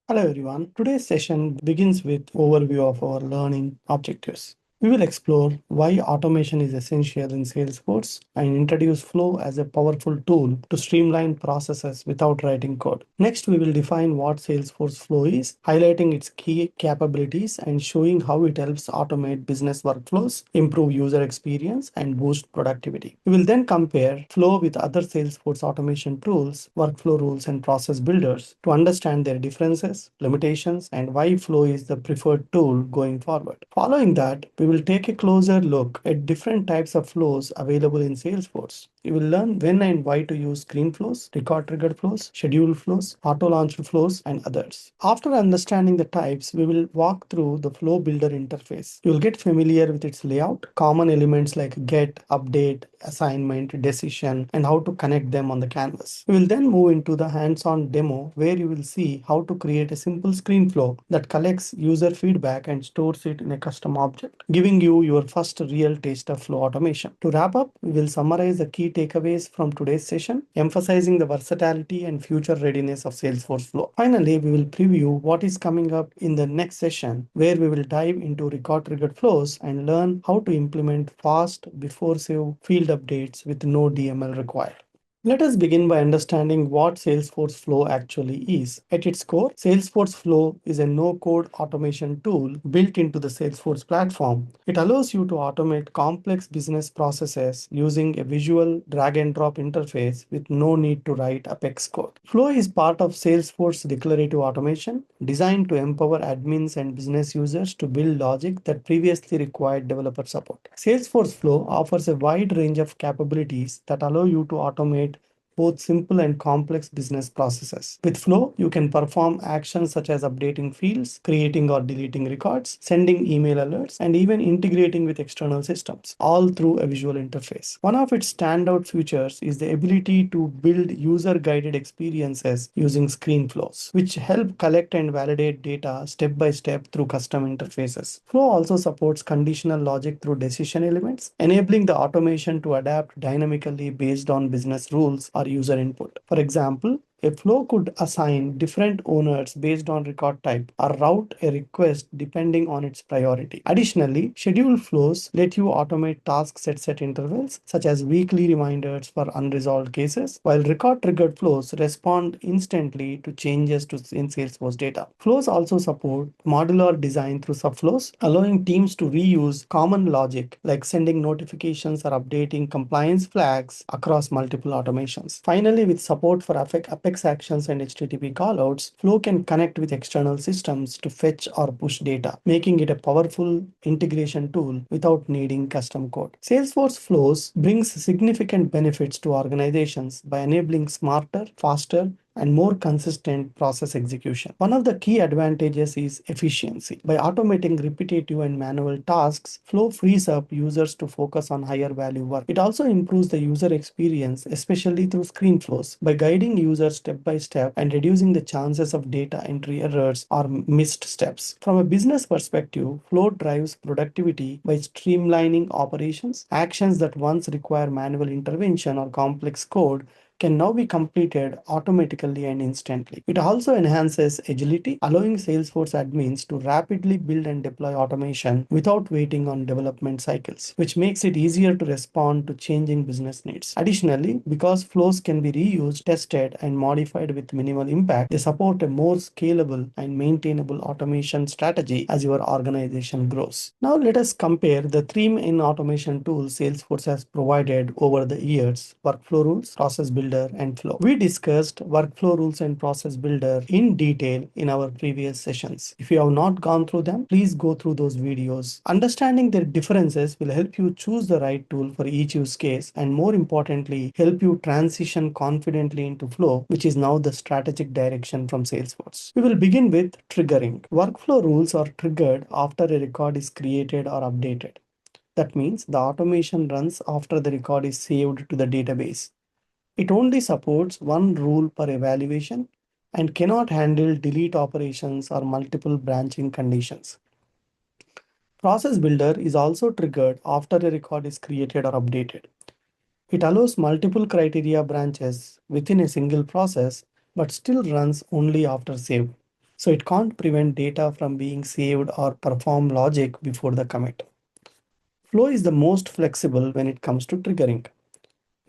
Hello everyone. Today's session begins with overview of our learning objectives. We will explore why automation is essential in Salesforce and introduce Flow as a powerful tool to streamline processes without writing code. Next, we will define what Salesforce Flow is, highlighting its key capabilities and showing how it helps automate business workflows, improve user experience, and boost productivity. We will then compare Flow with other Salesforce automation tools, workflow rules, and process builders to understand their differences, limitations, and why Flow is the preferred tool going forward. Following that, we will take a closer look at different types of flows available in Salesforce. You will learn when and why to use screen flows, record triggered flows, schedule flows, auto launched flows, and others. After understanding the types, we will walk through the flow builder interface. You will get familiar with its layout, common elements like get, update, assignment, decision, and how to connect them on the canvas. We will then move into the hands-on demo where you will see how to create a simple screen flow that collects user feedback and stores it in a custom object, giving you your first real taste of flow automation. To wrap up, we will summarize the key takeaways from today's session, emphasizing the versatility and future readiness of Salesforce Flow. Finally, we will preview what is coming up in the next session, where we will dive into record triggered flows and learn how to implement fast before save field updates with no DML required. Let us begin by understanding what Salesforce Flow actually is. At its core, Salesforce Flow is a no-code automation tool built into the Salesforce platform. It allows you to automate complex business processes using a visual drag-and-drop interface with no need to write Apex code. Flow is part of Salesforce declarative automation, designed to empower admins and business users to build logic that previously required developer support. Salesforce Flow offers a wide range of capabilities that allow you to automate both simple and complex business processes. With Flow, you can perform actions such as updating fields, creating or deleting records, sending email alerts, and even integrating with external systems, all through a visual interface. One of its standout features is the ability to build user-guided experiences using screen flows, which help collect and validate data step by step through custom interfaces. Flow also supports conditional logic through decision elements, enabling the automation to adapt dynamically based on business rules or user input. For example, a flow could assign different owners based on record type or route a request depending on its priority. Additionally, schedule flows let you automate tasks at set intervals, such as weekly reminders for unresolved cases, while record triggered flows respond instantly to changes in Salesforce data. Flows also support modular design through subflows, allowing teams to reuse common logic like sending notifications or updating compliance flags across multiple automations. Finally, with support for Apex actions and HTTP callouts, Flow can connect with external systems to fetch or push data, making it a powerful integration tool without needing custom code. Salesforce Flows brings significant benefits to organizations by enabling smarter, faster, and more consistent process execution. One of the key advantages is efficiency. By automating repetitive and manual tasks, Flow frees up users to focus on higher value work. It also improves the user experience, especially through screen flows, by guiding users step by step and reducing the chances of data entry errors or missed steps. From a business perspective, Flow drives productivity by streamlining operations. Actions that once require manual intervention or complex code can now be completed automatically and instantly. It also enhances agility, allowing Salesforce admins to rapidly build and deploy automation without waiting on development cycles, which makes it easier to respond to changing business needs. Additionally, because flows can be reused, tested, and modified with minimal impact, they support a more scalable and maintainable automation strategy as your organization grows. Now let us compare the three main automation tools Salesforce has provided over the years: Workflow Rules, Process Builder, and Flow. We discussed Workflow Rules and Process Builder in detail in our previous sessions. If you have not gone through them, please go through those videos. Understanding their differences will help you choose the right tool for each use case and, more importantly, help you transition confidently into Flow, which is now the strategic direction from Salesforce. We will begin with triggering. Workflow rules are triggered after a record is created or updated. That means the automation runs after the record is saved to the database. It only supports one rule per evaluation and cannot handle delete operations or multiple branching conditions. Process Builder is also triggered after a record is created or updated. It allows multiple criteria branches within a single process but still runs only after save. so it can't prevent data from being saved or perform logic before the commit. Flow is the most flexible when it comes to triggering.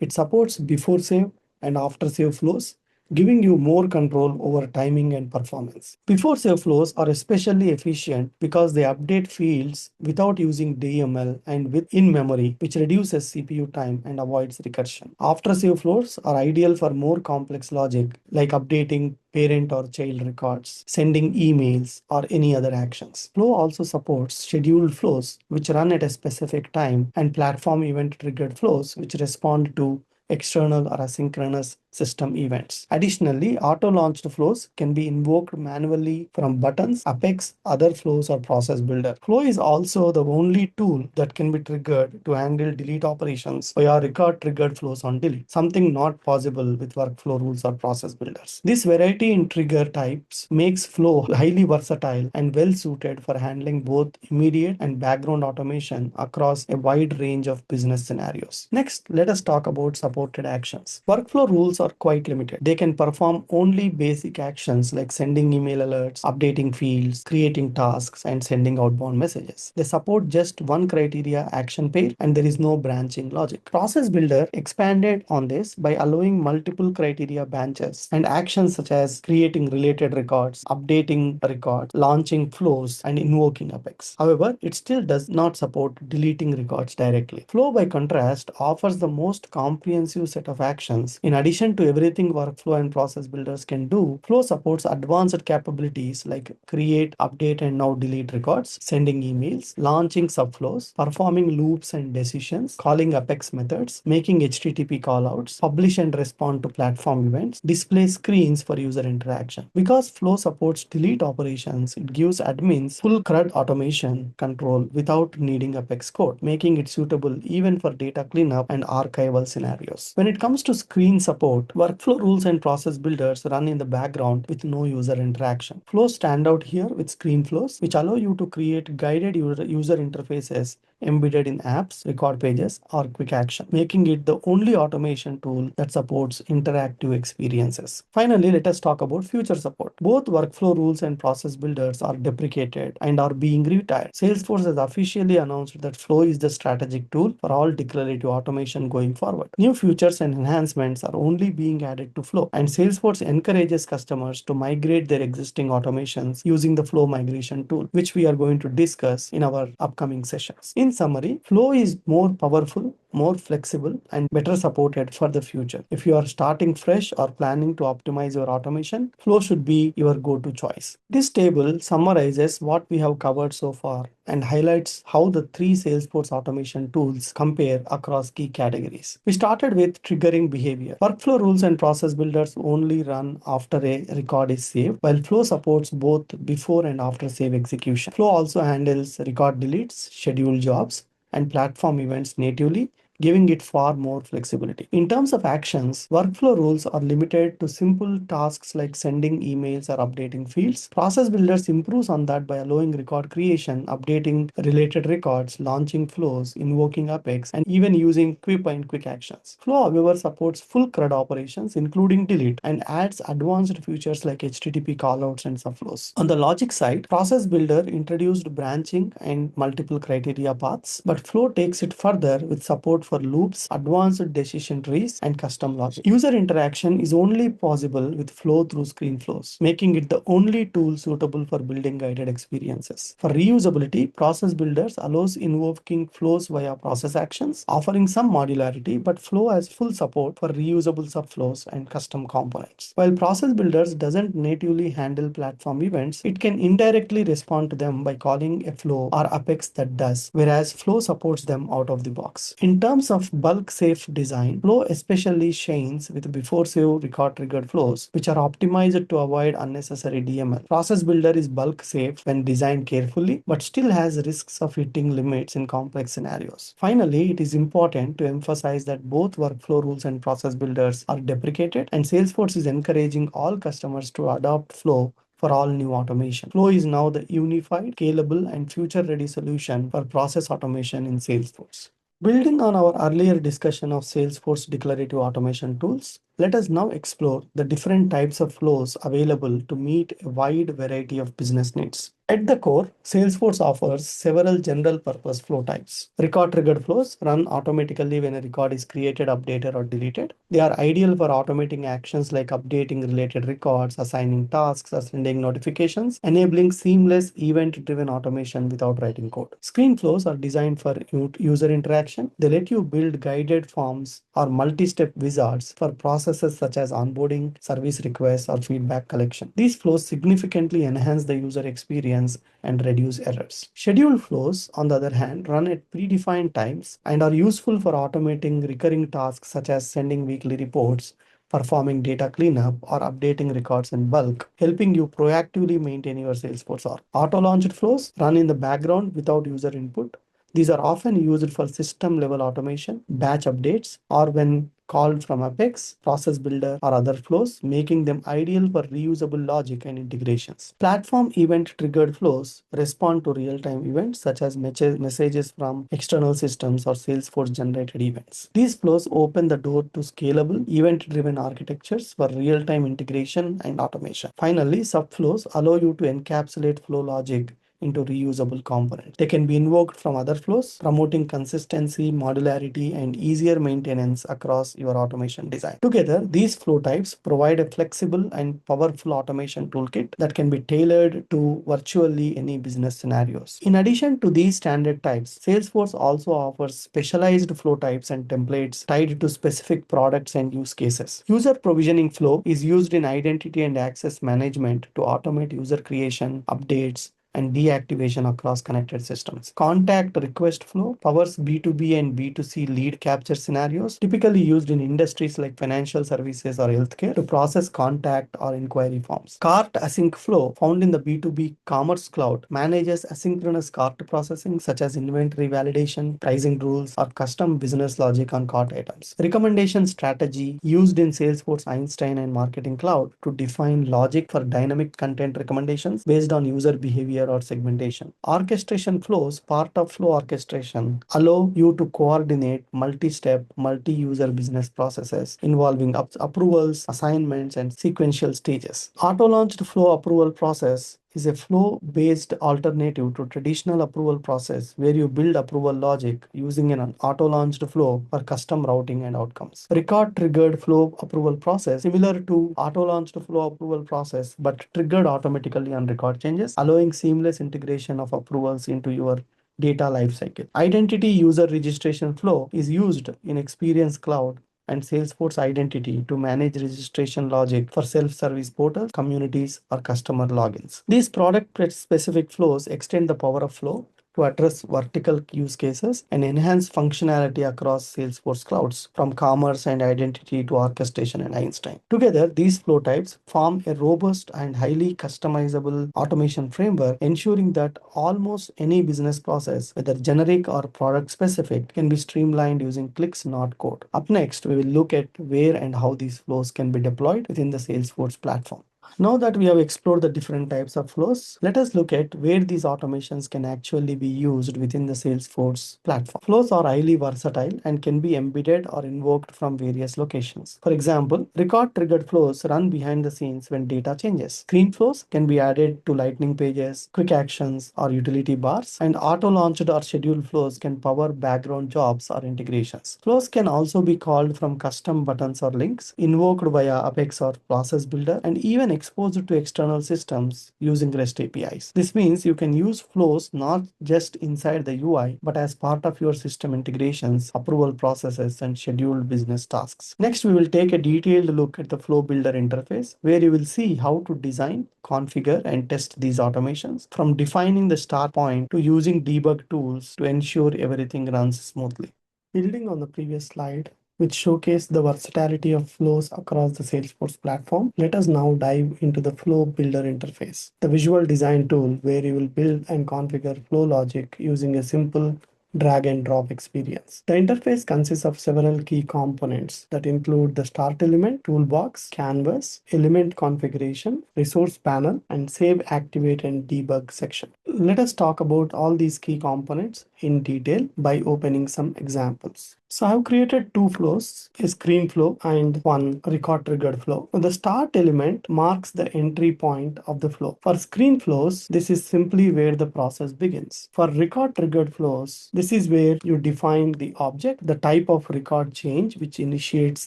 It supports before save and after save flows, giving you more control over timing and performance. Before save flows are especially efficient because they update fields without using DML and with in memory, which reduces CPU time and avoids recursion. After save flows are ideal for more complex logic like updating parent or child records, sending emails, or any other actions. Flow also supports scheduled flows, which run at a specific time, and platform event triggered flows, which respond to external or asynchronous system events. Additionally, auto-launched flows can be invoked manually from buttons, Apex, other flows, or process builder. Flow is also the only tool that can be triggered to handle delete operations via record triggered flows on delete, something not possible with workflow rules or process builders. This variety in trigger types makes Flow highly versatile and well suited for handling both immediate and background automation across a wide range of business scenarios. Next, let us talk about supported actions. Workflow rules are quite limited. They can perform only basic actions like sending email alerts, updating fields, creating tasks, and sending outbound messages. They support just one criteria action pair and there is no branching logic. Process Builder expanded on this by allowing multiple criteria branches and actions such as creating related records, updating records, launching flows, and invoking Apex. However, it still does not support deleting records directly. Flow, by contrast, offers the most comprehensive set of actions. In addition to everything workflow and process builders can do, Flow supports advanced capabilities like create, update, and now delete records, sending emails, launching subflows, performing loops and decisions, calling Apex methods, making HTTP callouts, publish and respond to platform events, display screens for user interaction. Because Flow supports delete operations, it gives admins full CRUD automation control without needing Apex code, making it suitable even for data cleanup and archival scenarios. When it comes to screen support, workflow rules and process builders run in the background with no user interaction. Flows stand out here with screen flows, which allow you to create guided user interfaces embedded in apps, record pages, or quick action, making it the only automation tool that supports interactive experiences. Finally, let us talk about future support. Both workflow rules and process builders are deprecated and are being retired. Salesforce has officially announced that Flow is the strategic tool for all declarative automation going forward. New features and enhancements are only being added to Flow, and Salesforce encourages customers to migrate their existing automations using the Flow migration tool, which we are going to discuss in our upcoming sessions. In summary, Flow is more powerful, more flexible, and better supported for the future. If you are starting fresh or planning to optimize your automation, Flow should be your go-to choice. This table summarizes what we have covered so far and highlights how the three Salesforce automation tools compare across key categories. We started with triggering behavior. Workflow rules and process builders only run after a record is saved, while Flow supports both before and after save execution. Flow also handles record deletes, scheduled jobs, and platform events natively, giving it far more flexibility. In terms of actions, workflow rules are limited to simple tasks like sending emails or updating fields. Process Builders improves on that by allowing record creation, updating related records, launching flows, invoking Apex, and even using quip and quick actions. Flow, however, supports full CRUD operations, including delete, and adds advanced features like HTTP callouts and subflows. On the logic side, Process Builder introduced branching and multiple criteria paths, but Flow takes it further with support for loops, advanced decision trees, and custom logic. User interaction is only possible with Flow through screen flows, making it the only tool suitable for building guided experiences. For reusability, Process Builders allows invoking flows via process actions, offering some modularity, but Flow has full support for reusable subflows and custom components. While Process Builders doesn't natively handle platform events, it can indirectly respond to them by calling a flow or Apex that does, whereas Flow supports them out of the box. In terms of bulk safe design, Flow especially shines with before save record triggered flows, which are optimized to avoid unnecessary DML. Process Builder is bulk safe when designed carefully, but still has risks of hitting limits in complex scenarios. Finally, it is important to emphasize that both workflow rules and process builders are deprecated, and Salesforce is encouraging all customers to adopt Flow for all new automation. Flow is now the unified, scalable, and future-ready solution for process automation in Salesforce. Building on our earlier discussion of Salesforce declarative automation tools, let us now explore the different types of flows available to meet a wide variety of business needs. At the core, Salesforce offers several general purpose flow types. Record triggered flows run automatically when a record is created, updated, or deleted. They are ideal for automating actions like updating related records, assigning tasks, or sending notifications, enabling seamless event driven automation without writing code. Screen flows are designed for user interaction. They let you build guided forms or multi step wizards for processes such as onboarding, service requests, or feedback collection. These flows significantly enhance the user experience and reduce errors. Scheduled flows, on the other hand, run at predefined times and are useful for automating recurring tasks such as sending weekly reports, performing data cleanup, or updating records in bulk, helping you proactively maintain your Salesforce org. Auto-launched flows run in the background without user input. These are often used for system level automation, batch updates, or when called from Apex, Process Builder, or other flows, making them ideal for reusable logic and integrations. Platform event triggered flows respond to real time events such as messages from external systems or Salesforce generated events. These flows open the door to scalable, event driven architectures for real time integration and automation. Finally, subflows allow you to encapsulate flow logic into reusable components. They can be invoked from other flows, promoting consistency, modularity, and easier maintenance across your automation design. Together, these flow types provide a flexible and powerful automation toolkit that can be tailored to virtually any business scenarios. In addition to these standard types, Salesforce also offers specialized flow types and templates tied to specific products and use cases. User provisioning flow is used in identity and access management to automate user creation, updates, and deactivation across connected systems. Contact request flow powers B2B and B2C lead capture scenarios, typically used in industries like financial services or healthcare to process contact or inquiry forms. Cart async flow, found in the B2B commerce cloud, manages asynchronous cart processing such as inventory validation, pricing rules, or custom business logic on cart items. Recommendation strategy, used in Salesforce Einstein and Marketing Cloud to define logic for dynamic content recommendations based on user behavior or segmentation. Orchestration flows, part of flow orchestration, allow you to coordinate multi-step, multi-user business processes involving approvals, assignments, and sequential stages. Auto-launched flow approval process is a flow-based alternative to traditional approval process where you build approval logic using an auto-launched flow for custom routing and outcomes. Record-triggered flow approval process, similar to auto-launched flow approval process, but triggered automatically on record changes, allowing seamless integration of approvals into your data lifecycle. Identity user registration flow is used in Experience Cloud and Salesforce Identity to manage registration logic for self-service portals, communities, or customer logins. These product-specific flows extend the power of flow to address vertical use cases and enhance functionality across Salesforce clouds, from commerce and identity to orchestration and Einstein. Together, these flow types form a robust and highly customizable automation framework, ensuring that almost any business process, whether generic or product specific, can be streamlined using clicks, not code. Up next, we will look at where and how these flows can be deployed within the Salesforce platform. Now that we have explored the different types of flows, let us look at where these automations can actually be used within the Salesforce platform. Flows are highly versatile and can be embedded or invoked from various locations. For example, record-triggered flows run behind the scenes when data changes. Screen flows can be added to lightning pages, quick actions, or utility bars, and auto-launched or scheduled flows can power background jobs or integrations. Flows can also be called from custom buttons or links, invoked via Apex or Process Builder, and even exposed to external systems using REST APIs. This means you can use flows not just inside the UI, but as part of your system integrations, approval processes, and scheduled business tasks. Next, we will take a detailed look at the Flow Builder interface, where you will see how to design, configure, and test these automations, from defining the start point to using debug tools to ensure everything runs smoothly. Building on the previous slide, which showcased the versatility of flows across the Salesforce platform, let us now dive into the Flow Builder interface, the visual design tool where you will build and configure flow logic using a simple drag and drop experience. The interface consists of several key components that include the start element, toolbox, canvas, element configuration, resource panel, and save, activate, and debug section. let us talk about all these key components in detail by opening some examples. So I've created two flows, a screen flow and one record triggered flow. The start element marks the entry point of the flow. For screen flows, this is simply where the process begins. For record triggered flows, this is where you define the object, the type of record change which initiates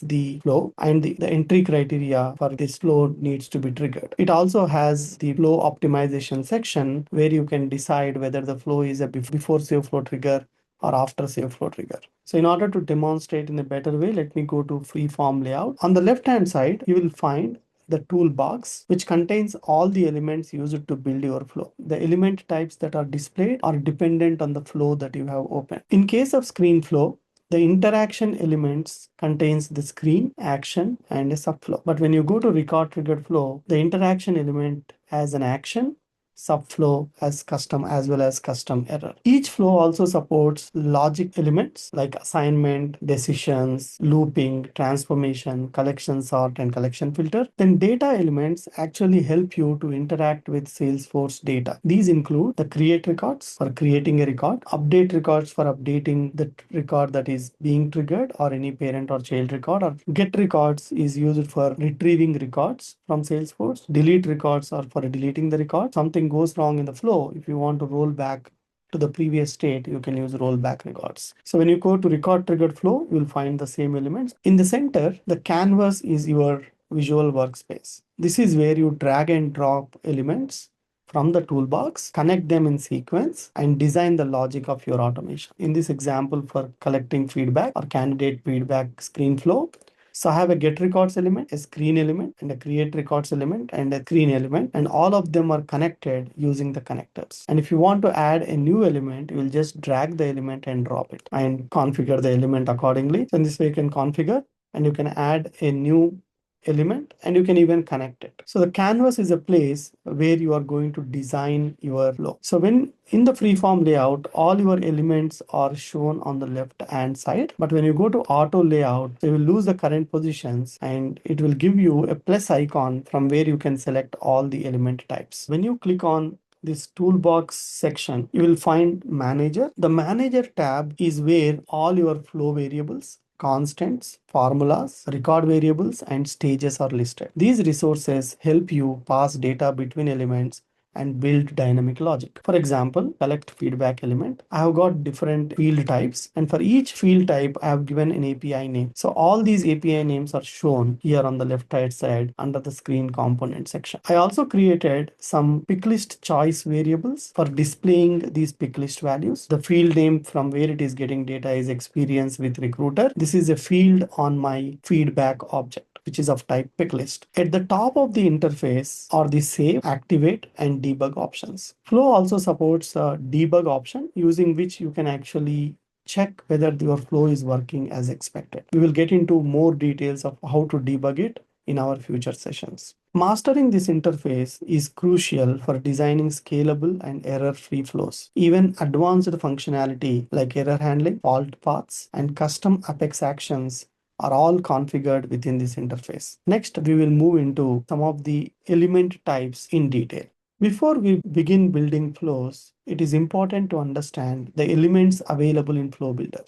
the flow, and the entry criteria for this flow needs to be triggered. It also has the flow optimization section where you can decide whether the flow is a before save flow trigger or after save flow trigger. So in order to demonstrate in a better way, let me go to freeform layout. On the left hand side, you will find the toolbox, which contains all the elements used to build your flow. The element types that are displayed are dependent on the flow that you have opened. In case of screen flow, the interaction elements contains the screen, action, and a subflow. But when you go to record triggered flow, the interaction element has an action, subflow as custom as well as custom error. Each flow also supports logic elements like assignment, decisions, looping, transformation, collection sort, and collection filter. Then data elements actually help you to interact with Salesforce data. These include the create records for creating a record, update records for updating the record that is being triggered or any parent or child record, or get records is used for retrieving records from Salesforce, delete records are for deleting the record. Something goes wrong in the flow, if you want to roll back to the previous state, you can use rollback records. So when you go to record triggered flow, you'll find the same elements. In the center, the canvas is your visual workspace. This is where you drag and drop elements from the toolbox, connect them in sequence, and design the logic of your automation. In this example for collecting feedback or candidate feedback screen flow, so I have a get records element, a screen element, and a create records element, and a screen element, and all of them are connected using the connectors. And if you want to add a new element, you will just drag the element and drop it and configure the element accordingly. So in this way, you can configure and you can add a new element and you can even connect it. So the canvas is a place where you are going to design your flow. So when in the freeform layout, all your elements are shown on the left hand side. But when you go to auto layout, you will lose the current positions and it will give you a plus icon from where you can select all the element types. When you click on this toolbox section, you will find manager. The manager tab is where all your flow variables, constants, formulas, record variables, and stages are listed. These resources help you pass data between elements and build dynamic logic. For example, collect feedback element. I have got different field types, and for each field type, I have given an API name. So all these API names are shown here on the left hand side under the screen component section. I also created some pick list choice variables for displaying these pick list values. The field name from where it is getting data is experience with recruiter. This is a field on my feedback object, which is of type pick list. At the top of the interface are the save, activate, and debug options. Flow also supports a debug option using which you can actually check whether your flow is working as expected. We will get into more details of how to debug it in our future sessions. Mastering this interface is crucial for designing scalable and error-free flows. Even advanced functionality like error handling, fault paths, and custom Apex actions are all configured within this interface. Next, we will move into some of the element types in detail. Before we begin building flows, it is important to understand the elements available in Flow Builder.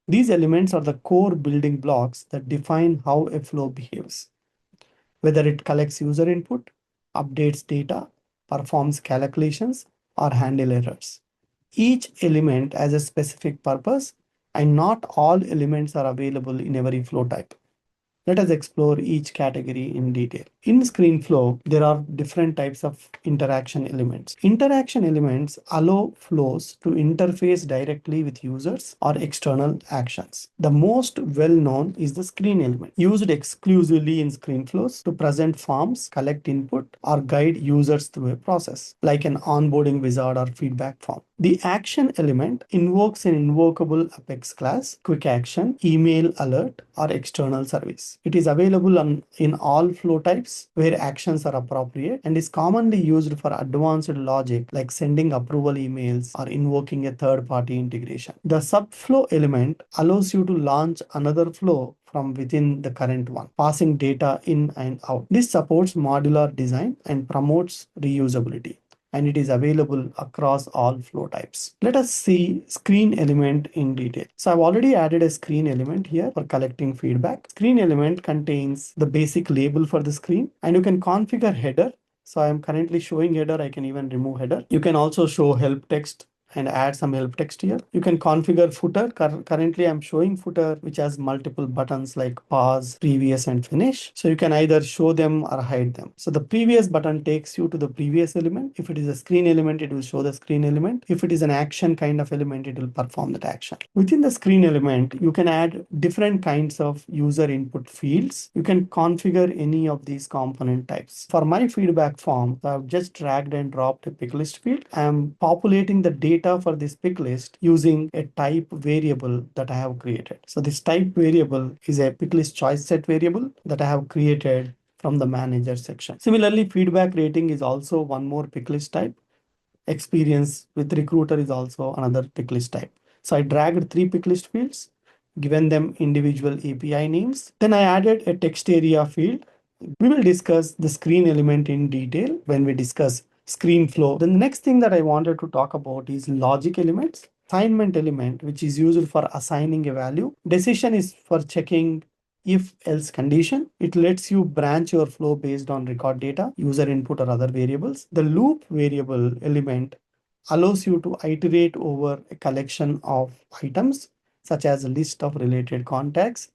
These elements are the core building blocks that define how a flow behaves, whether it collects user input, updates data, performs calculations, or handle errors. Each element has a specific purpose, and not all elements are available in every flow type. Let us explore each category in detail. In screen flow, there are different types of interaction elements. Interaction elements allow flows to interface directly with users or external actions. The most well-known is the screen element, used exclusively in screen flows to present forms, collect input, or guide users through a process, like an onboarding wizard or feedback form. The action element invokes an invocable Apex class, quick action, email alert, or external service. It is available in all flow types where actions are appropriate and is commonly used for advanced logic like sending approval emails or invoking a third-party integration. The subflow element allows you to launch another flow from within the current one, passing data in and out. This supports modular design and promotes reusability. and it is available across all flow types. Let us see screen element in detail. So I've already added a screen element here for collecting feedback. Screen element contains the basic label for the screen, and you can configure header. So I'm currently showing header. I can even remove header. You can also show help text and add some help text here. You can configure footer. Currently, I'm showing footer which has multiple buttons like pause, previous, and finish. So you can either show them or hide them. So the previous button takes you to the previous element. If it is a screen element, it will show the screen element. If it is an action kind of element, it will perform that action. Within the screen element, you can add different kinds of user input fields. You can configure any of these component types. For my feedback form, I've just dragged and dropped a pick list field. I'm populating the data for this pick list using a type variable that I have created. So this type variable is a pick list choice set variable that I have created from the manager section. Similarly, feedback rating is also one more pick list type. Experience with recruiter is also another pick list type. So I dragged 3 pick list fields, given them individual API names. Then I added a text area field. We will discuss the screen element in detail when we discuss screen flow. The next thing that I wanted to talk about is logic elements. Assignment element, which is used for assigning a value. Decision is for checking if else condition. It lets you branch your flow based on record data, user input, or other variables. The loop variable element allows you to iterate over a collection of items, such as a list of related contacts,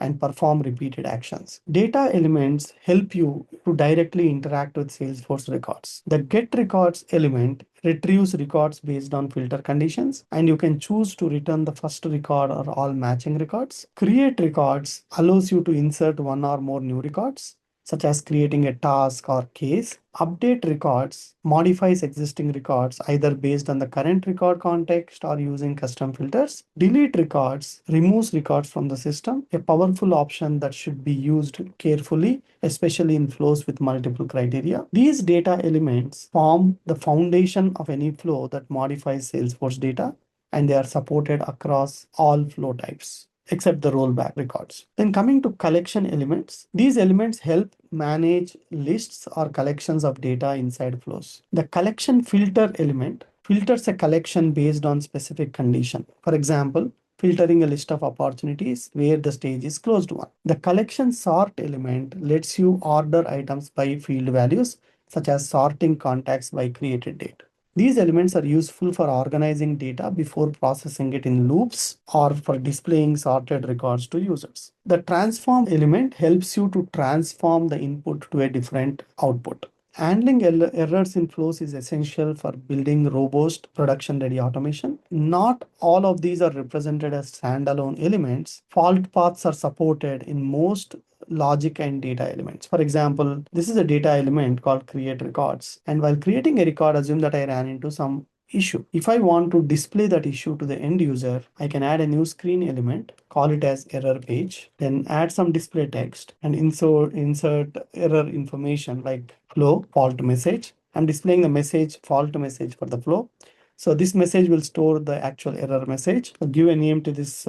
and perform repeated actions. Data elements help you to directly interact with Salesforce records. The get records element retrieves records based on filter conditions, and you can choose to return the first record or all matching records. Create records allows you to insert one or more new records, such as creating a task or case. Update records modifies existing records either based on the current record context or using custom filters. Delete records removes records from the system, a powerful option that should be used carefully, especially in flows with multiple criteria. These data elements form the foundation of any flow that modifies Salesforce data, and they are supported across all flow types except the rollback records. Then coming to collection elements, these elements help manage lists or collections of data inside flows. The collection filter element filters a collection based on specific condition. For example, filtering a list of opportunities where the stage is closed one. The collection sort element lets you order items by field values, such as sorting contacts by created date. These elements are useful for organizing data before processing it in loops or for displaying sorted records to users. The transform element helps you to transform the input to a different output. Handling errors in flows is essential for building robust production-ready automation. Not all of these are represented as standalone elements. Fault paths are supported in most logic and data elements. For example, this is a data element called create records. And while creating a record, assume that I ran into some issue. If I want to display that issue to the end user, I can add a new screen element, call it as error page, then add some display text and insert error information like flow fault message. I'm displaying the message fault message for the flow. So this message will store the actual error message. So give a name to this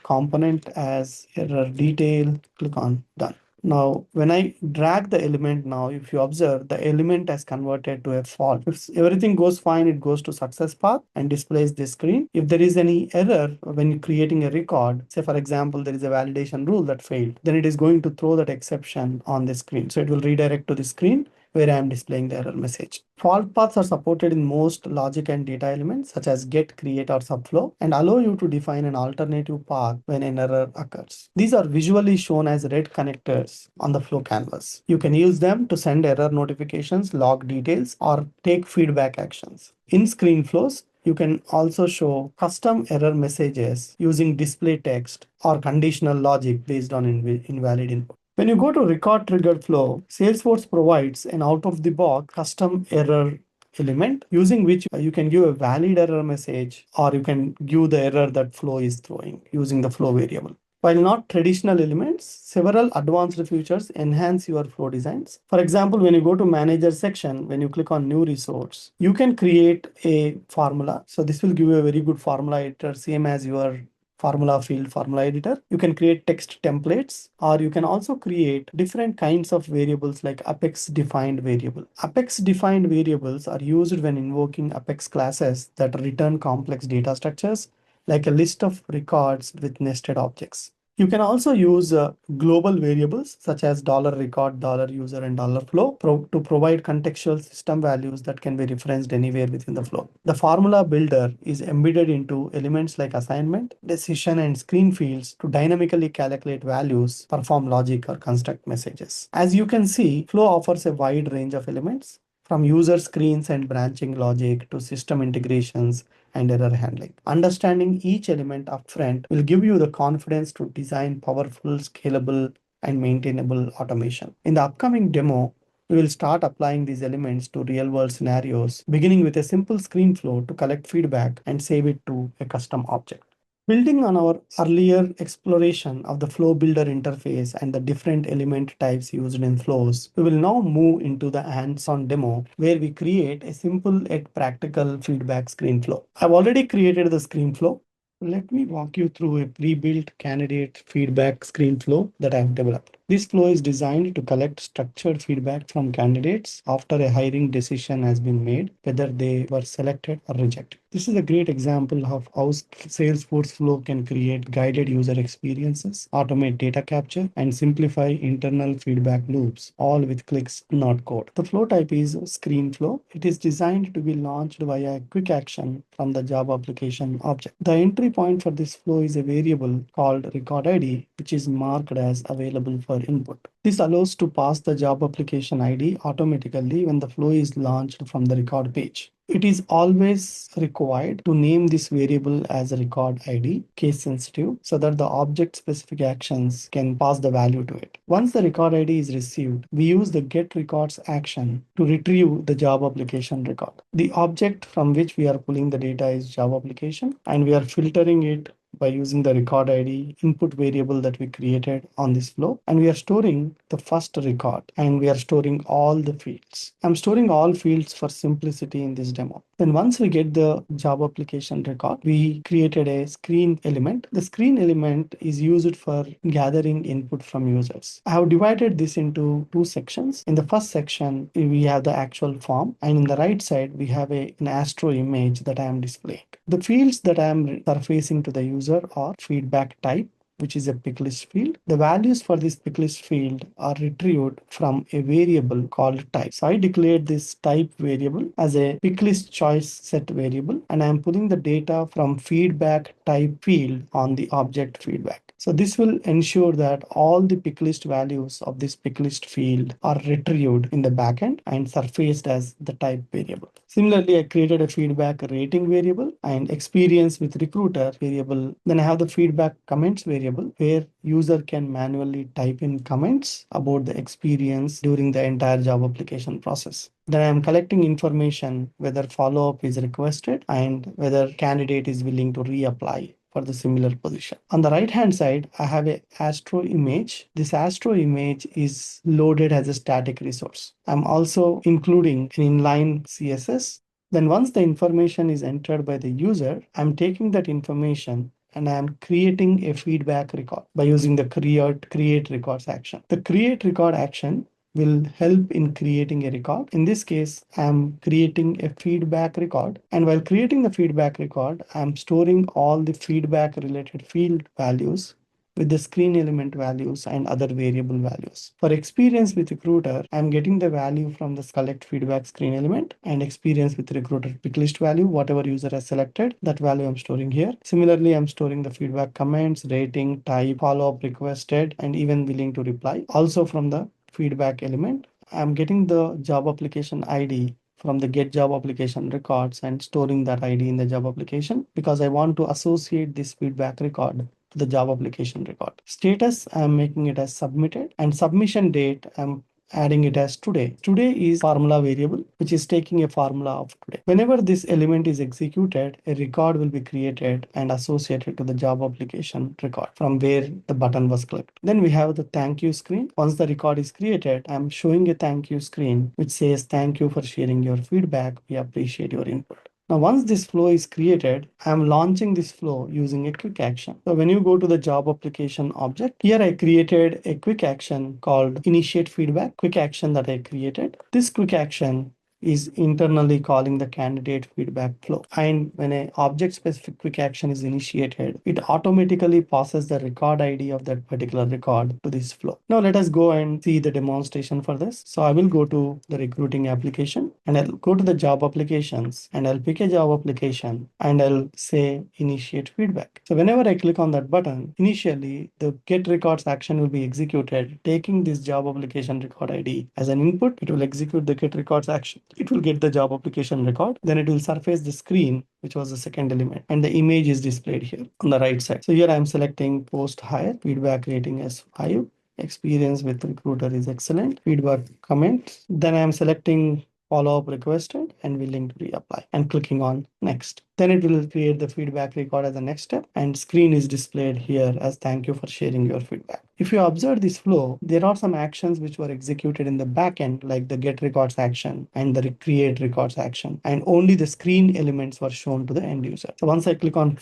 component as error detail, click on done. Now, when I drag the element now, if you observe, the element has converted to a fault. If everything goes fine, it goes to success path and displays this screen. If there is any error when creating a record, say for example, there is a validation rule that failed, then it is going to throw that exception on the screen. So it will redirect to the screen where I am displaying the error message. Fault paths are supported in most logic and data elements such as get, create, or subflow and allow you to define an alternative path when an error occurs. These are visually shown as red connectors on the flow canvas. You can use them to send error notifications, log details, or take feedback actions. In screen flows, you can also show custom error messages using display text or conditional logic based on invalid input. When you go to record triggered flow, Salesforce provides an out-of-the-box custom error element using which you can give a valid error message or you can give the error that flow is throwing using the flow variable. While not traditional elements, several advanced features enhance your flow designs. For example, when you go to manager section, when you click on new resource, you can create a formula. So this will give you a very good formula editor, same as your formula field, formula editor. You can create text templates, or you can also create different kinds of variables like Apex defined variable. Apex defined variables are used when invoking Apex classes that return complex data structures like a list of records with nested objects. You can also use global variables such as $record, $user, and $flow to provide contextual system values that can be referenced anywhere within the flow. The formula builder is embedded into elements like assignment, decision, and screen fields to dynamically calculate values, perform logic, or construct messages. As you can see, Flow offers a wide range of elements from user screens and branching logic to system integrations and error handling. Understanding each element upfront will give you the confidence to design powerful, scalable, and maintainable automation. In the upcoming demo, we will start applying these elements to real-world scenarios, beginning with a simple screen flow to collect feedback and save it to a custom object. Building on our earlier exploration of the flow builder interface and the different element types used in flows, we will now move into the hands-on demo where we create a simple yet practical feedback screen flow. I've already created the screen flow. Let me walk you through a pre-built candidate feedback screen flow that I've developed. This flow is designed to collect structured feedback from candidates after a hiring decision has been made, whether they were selected or rejected. This is a great example of how Salesforce Flow can create guided user experiences, automate data capture, and simplify internal feedback loops, all with clicks, not code. The flow type is screen flow. It is designed to be launched via a quick action from the job application object. The entry point for this flow is a variable called record ID, which is marked as available for input. This allows to pass the job application ID automatically when the flow is launched from the record page. It is always required to name this variable as a record ID, case sensitive, so that the object specific actions can pass the value to it. Once the record ID is received, we use the get records action to retrieve the job application record. The object from which we are pulling the data is job application, and we are filtering it by using the record ID input variable that we created on this flow. And we are storing the first record and we are storing all the fields. I'm storing all fields for simplicity in this demo. Then once we get the job application record, we created a screen element. The screen element is used for gathering input from users. I have divided this into two sections. In the first section, we have the actual form, and in the right side, we have an astro image that I am displaying. The fields that I am surfacing to the user are feedback type, which is a pick list field. The values for this pick list field are retrieved from a variable called type. So I declared this type variable as a pick list choice set variable, and I am pulling the data from feedback type field on the object feedback. So this will ensure that all the pick list values of this pick list field are retrieved in the backend and surfaced as the type variable. Similarly, I created a feedback rating variable and experience with recruiter variable. Then I have the feedback comments variable where user can manually type in comments about the experience during the entire job application process. Then I am collecting information whether follow-up is requested and whether candidate is willing to reapply for the similar position. On the right hand side, I have a astro image. This astro image is loaded as a static resource. I'm also including an inline CSS. Then once the information is entered by the user, I'm taking that information and I'm creating a feedback record by using the create records action. The create record action will help in creating a record. In this case, I'm creating a feedback record. And while creating the feedback record, I'm storing all the feedback related field values with the screen element values and other variable values. For experience with recruiter, I'm getting the value from the collect feedback screen element, and experience with recruiter pick list value, whatever user has selected, that value I'm storing here. Similarly, I'm storing the feedback comments, rating, type, follow-up requested, and even willing to reply. Also from the feedback element, I'm getting the job application ID from the get job application records and storing that ID in the job application because I want to associate this feedback record to the job application record. Status, I'm making it as submitted, and submission date, I'm adding it as today. Today is formula variable, which is taking a formula of today. Whenever this element is executed, a record will be created and associated to the job application record from where the button was clicked. Then we have the thank you screen. Once the record is created, I'm showing a thank you screen, which says thank you for sharing your feedback. We appreciate your input. Now, once this flow is created, I am launching this flow using a quick action. So when you go to the job application object, here I created a quick action called initiate feedback, quick action that I created. This quick action is internally calling the candidate feedback flow. And when an object specific quick action is initiated, it automatically passes the record ID of that particular record to this flow. Now let us go and see the demonstration for this. So I will go to the recruiting application and I'll go to the job applications and I'll pick a job application and I'll say initiate feedback. So whenever I click on that button, initially the get records action will be executed, taking this job application record ID as an input. It will execute the get records action. It will get the job application record. Then it will surface the screen, which was the second element, and the image is displayed here on the right side. So here I'm selecting post hire, feedback rating as 5. Experience with recruiter is excellent. Feedback comment. Then I am selecting follow-up requested and willing to reapply and clicking on next. Then it will create the feedback record as the next step and screen is displayed here as thank you for sharing your feedback. If you observe this flow, there are some actions which were executed in the backend, like the get records action and the create records action, and only the screen elements were shown to the end user. So once I click on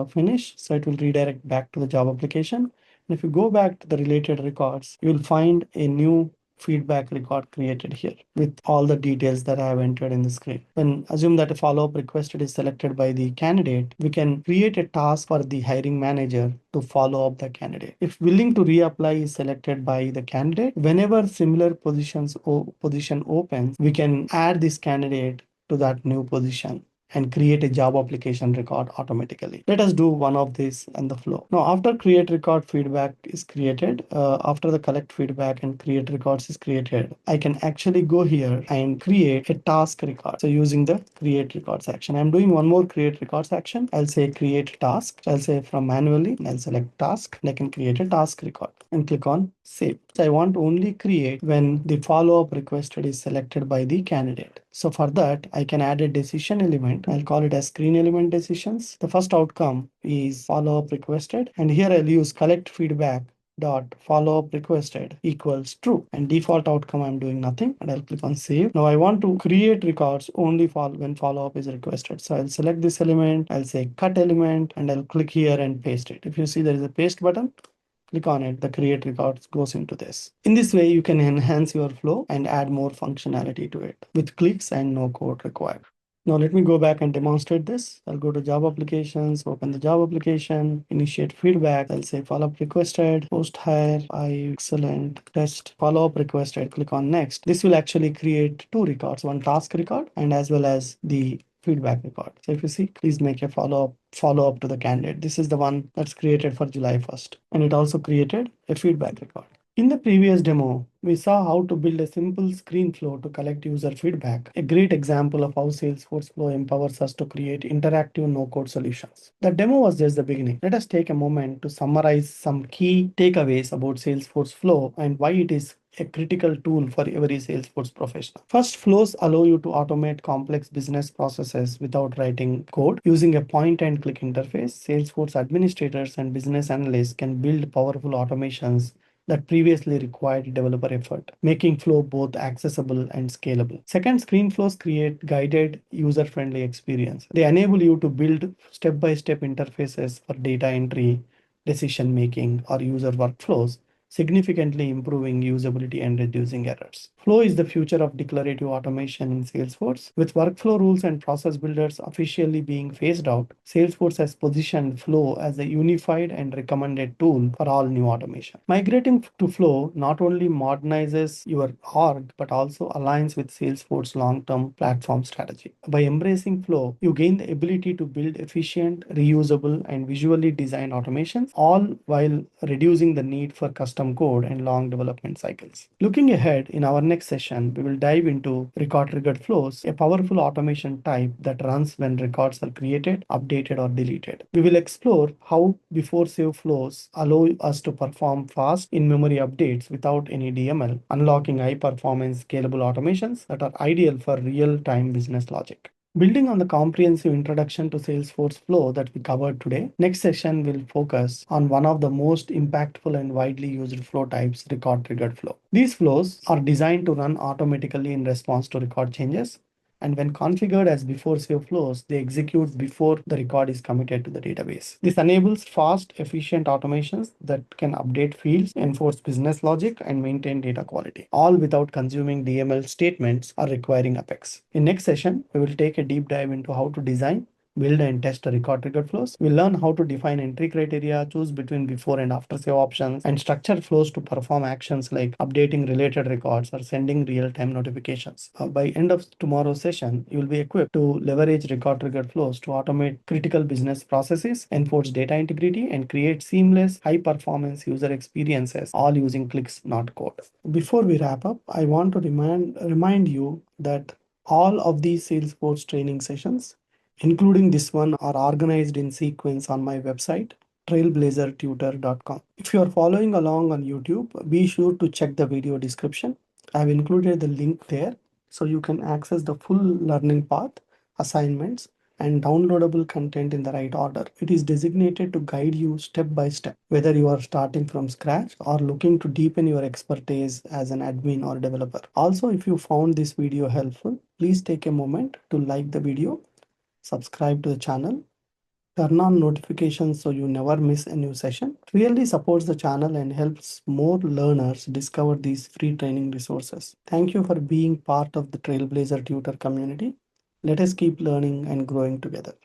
finish, so it will redirect back to the job application. And if you go back to the related records, you will find a new feedback record created here with all the details that I have entered in the screen. When assume that a follow-up requested is selected by the candidate, we can create a task for the hiring manager to follow up the candidate. If willing to reapply is selected by the candidate, whenever similar position opens, we can add this candidate to that new position and create a job application record automatically. Let us do one of these in the flow. Now, after create record feedback is created, after the collect feedback and create records is created, I can actually go here and create a task record. So using the create records action, I'm doing one more create records action. I'll say create task. I'll say from manually, I'll select task and I can create a task record and click on save. So I want to only create when the follow-up requested is selected by the candidate. So for that, I can add a decision element. I'll call it as screen element decisions. The first outcome is follow-up requested. And here I'll use collect feedback dot follow-up requested equals true, and default outcome I'm doing nothing, and I'll click on save. Now I want to create records only when follow-up is requested. So I'll select this element, I'll say cut element, and I'll click here and paste it. If you see there is a paste button, click on it, the create records goes into this. In this way, you can enhance your flow and add more functionality to it with clicks and no code required. Now let me go back and demonstrate this. I'll go to job applications, open the job application, initiate feedback. I'll say follow-up requested, post hire, excellent, test, follow-up requested, click on next. This will actually create two records, one task record and as well as the feedback record. So if you see, please make a follow-up to the candidate. This is the one that's created for July 1st. And it also created a feedback record. In the previous demo, we saw how to build a simple screen flow to collect user feedback, a great example of how Salesforce Flow empowers us to create interactive no-code solutions. The demo was just the beginning. Let us take a moment to summarize some key takeaways about Salesforce Flow and why it is a critical tool for every Salesforce professional. First, flows allow you to automate complex business processes without writing code. Using a point and click interface, Salesforce administrators and business analysts can build powerful automations that previously required developer effort, making flow both accessible and scalable. Second, screen flows create guided, user-friendly experience. They enable you to build step-by-step interfaces for data entry, decision-making, or user workflows, significantly improving usability and reducing errors. Flow is the future of declarative automation in Salesforce. With workflow rules and process builders officially being phased out, Salesforce has positioned Flow as a unified and recommended tool for all new automation. Migrating to Flow not only modernizes your org, but also aligns with Salesforce's long-term platform strategy. By embracing Flow, you gain the ability to build efficient, reusable, and visually designed automations, all while reducing the need for custom code and long development cycles. Looking ahead, in our next session, we will dive into record triggered flows, a powerful automation type that runs when records are created, updated, or deleted. We will explore how before save flows allow us to perform fast in-memory updates without any DML, unlocking high-performance scalable automations that are ideal for real-time business logic. Building on the comprehensive introduction to Salesforce Flow that we covered today, next session will focus on one of the most impactful and widely used flow types, record triggered flow. These flows are designed to run automatically in response to record changes And when configured as before save flows, they execute before the record is committed to the database. This enables fast, efficient automations that can update fields, enforce business logic, and maintain data quality, all without consuming DML statements or requiring Apex. In next session, we will take a deep dive into how to design, build and test the record triggered flows. We'll learn how to define entry criteria, choose between before and after save options, and structure flows to perform actions like updating related records or sending real-time notifications. By end of tomorrow's session, you will be equipped to leverage record triggered flows to automate critical business processes, enforce data integrity, and create seamless, high-performance user experiences, all using clicks, not code. Before we wrap up, I want to remind you that all of these Salesforce training sessions, including this one, are organized in sequence on my website, trailblazertutor.com. If you are following along on YouTube, be sure to check the video description. I've included the link there so you can access the full learning path, assignments, and downloadable content in the right order. It is designated to guide you step by step, whether you are starting from scratch or looking to deepen your expertise as an admin or developer. Also, if you found this video helpful, please take a moment to like the video, subscribe to the channel, turn on notifications so you never miss a new session. It really supports the channel and helps more learners discover these free training resources. Thank you for being part of the Trailblazer Tutor community. Let us keep learning and growing together.